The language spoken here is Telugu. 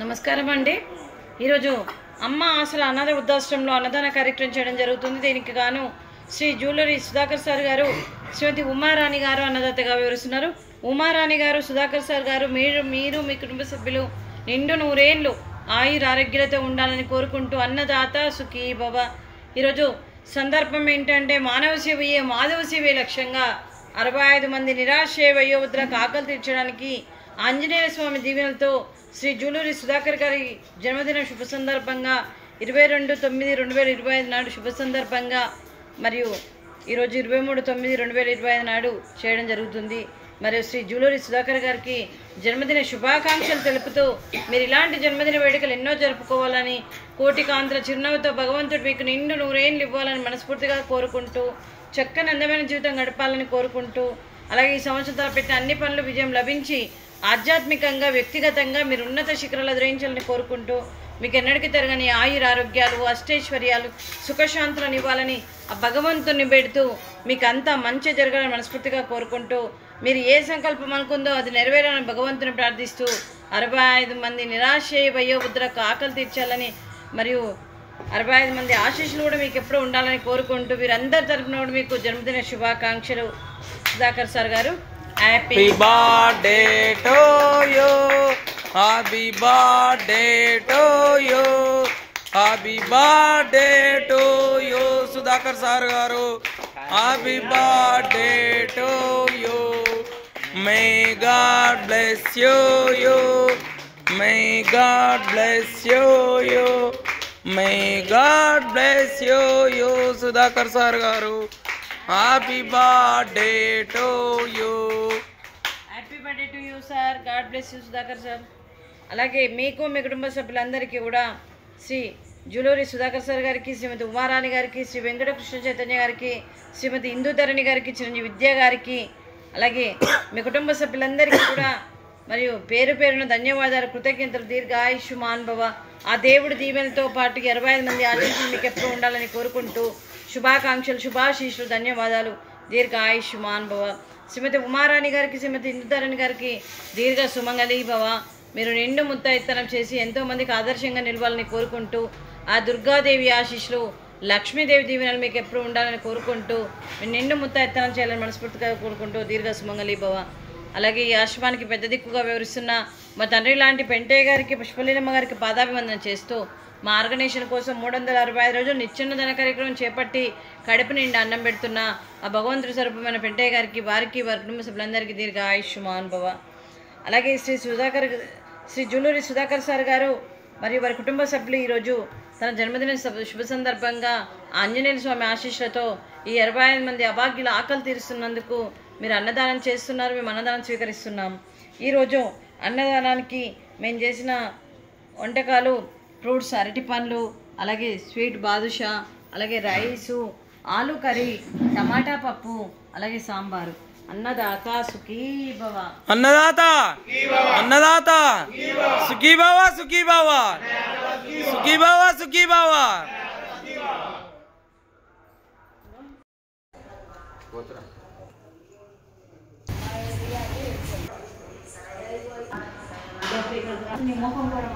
నమస్కారం అండి. ఈరోజు అమ్మ ఆశల అనాథ వృద్ధాశ్రమంలో అన్నదాన కార్యక్రమం చేయడం జరుగుతుంది. దీనికి గాను శ్రీ జూలూరి సుధాకర్ సార్ గారు, శ్రీమతి ఉమారాణి గారు అన్నదాతగా వివరిస్తున్నారు. ఉమారాణి గారు, సుధాకర్ సార్ గారు, మీరు మీ కుటుంబ సభ్యులు నిండు నూరేళ్లు ఆయురారోగ్యాలతో ఉండాలని కోరుకుంటూ అన్నదాత సుఖీ భవ. ఈరోజు సందర్భం ఏంటంటే మానవ సేవయే మాధవ సేవే లక్ష్యంగా 65 మంది నిరాశ్రయ వయోవృద్ధులకు ఆకలి తీర్చడానికి ఆంజనేయ స్వామి దీవెనలతో శ్రీ జూలూరి సుధాకర్ గారి జన్మదిన శుభ సందర్భంగా 22/9/2025 నాడు శుభ సందర్భంగా మరియు ఈరోజు 23/9/2025 నాడు చేయడం జరుగుతుంది. మరియు శ్రీ జూలూరి సుధాకర్ గారికి జన్మదిన శుభాకాంక్షలు తెలుపుతూ మీరు ఇలాంటి జన్మదిన వేడుకలు ఎన్నో జరుపుకోవాలని, కోటి కాంతుల చిరునవ్వుతో భగవంతుడు మీకు నిండు నూరేళ్ళు ఇవ్వాలని మనస్ఫూర్తిగా కోరుకుంటూ, చక్కని అందమైన జీవితం గడపాలని కోరుకుంటూ, అలాగే ఈ సంవత్సరం పెట్టిన అన్ని పనులు విజయం లభించి ఆధ్యాత్మికంగా వ్యక్తిగతంగా మీరు ఉన్నత శిఖరాలు అధిరోహించాలని కోరుకుంటూ, మీకు ఎన్నటికీ తరగని ఆయురారోగ్యాలు, అష్టైశ్వర్యాలు, సుఖశాంతులను ఇవ్వాలని ఆ భగవంతుని పెడుతూ మీకు అంతా మంచి జరగాలని మనస్ఫూర్తిగా కోరుకుంటూ, మీరు ఏ సంకల్పం అనుకుందో అది నెరవేరాలని భగవంతుని ప్రార్థిస్తూ 65 మంది నిరాశ్రయ వయోవృద్ధులకు ఆకలి తీర్చాలని మరియు 65 మంది ఆశీస్సులు కూడా మీకు ఎప్పుడూ ఉండాలని కోరుకుంటూ వీరందరి తరఫున కూడా మీకు జన్మదిన శుభాకాంక్షలు. Sudhakar sir garu, happy birthday to you, happy birthday to you, happy birthday to you Sudhakar sir garu, happy birthday to you. May God bless you, may God bless you, may God bless you Sudhakar sir garu, happy birthday to you. Happy birthday to you sir, God bless you Sudhakar sir. అలాగే మీకు మీ కుటుంబ సభ్యులందరికీ కూడా శ్రీ జూలూరి సుధాకర్ సార్ గారికి, శ్రీమతి ఉమారాణి గారికి, శ్రీ వెంకటకృష్ణ చైతన్య గారికి, శ్రీమతి ఇందుధరణి గారికి, చిరంజీవి విద్య గారికి, అలాగే మీ కుటుంబ సభ్యులందరికీ కూడా మరియు పేరు పేరున ధన్యవాదాలు, కృతజ్ఞతలు, దీర్ఘ ఆయుష్మాన్ భవ. ఆ దేవుడి దీవెనతో పాటు 65 మంది ఆశీస్సులు మీకు ఎప్పుడూ ఉండాలని కోరుకుంటూ శుభాకాంక్షలు, శుభాశీస్సులు, ధన్యవాదాలు, దీర్ఘ ఆయుష్మాన్ భవ. శ్రీమతి ఉమారాణి గారికి, శ్రీమతి ఇందుధరణి గారికి దీర్ఘ సుమంగళి భవ. మీరు నిండు ముత్తైత్తనం చేసి ఎంతోమందికి ఆదర్శంగా నిలవాలని కోరుకుంటూ ఆ దుర్గాదేవి ఆశీస్సులు, లక్ష్మీదేవి దీవెనలు మీకు ఎప్పుడు ఉండాలని కోరుకుంటూ మీరు నిండు ముత్తైత్తనం చేయాలని మనస్ఫూర్తిగా కోరుకుంటూ దీర్ఘ సుమంగళి భవ. అలాగే ఈ ఆశ్రమానికి పెద్ద దిక్కుగా వివరిస్తున్న మా తండ్రి లాంటి పెంటయ్య గారికి, పుష్పలీలమ్మ గారికి పాదాభివందనం చేస్తూ మా ఆర్గనైజేషన్ కోసం 365 రోజులు నిత్యన్నదాన కార్యక్రమం చేపట్టి కడుపు నిండా అన్నం పెడుతున్న ఆ భగవంతుడి స్వరూపమైన పెంటయ్య గారికి, వారికి, వారి కుటుంబ సభ్యులందరికీ దీర్ఘ ఆయుష్మాన్ భవ. అలాగే శ్రీ జూలూరి సుధాకర్ సార్ గారు మరియు వారి కుటుంబ సభ్యులు ఈరోజు తన జన్మదిన శుభ సందర్భంగా ఆంజనేయ స్వామి ఆశీస్సులతో ఈ 65 మంది అభాగ్యుల ఆకలి తీరుస్తున్నందుకు మీరు అన్నదానం చేస్తున్నారు. మేము అన్నదానం స్వీకరిస్తున్నాం. ఈరోజు అన్నదానానికి మేము చేసిన వంటకాలు ఫ్రూట్స్, అరటి పండ్లు, అలాగే స్వీట్ బాదుషా, అలాగే రైసు, ఆలు కర్రీ, టమాటా పప్పు, అలాగే సాంబారు. అన్నదాత సుఖీ భవ, అన్నదాత అన్నదాత సుఖీ భవ, సుఖీ భవ, సుఖీ భవ, సుఖీ భవ. మొహం కూడా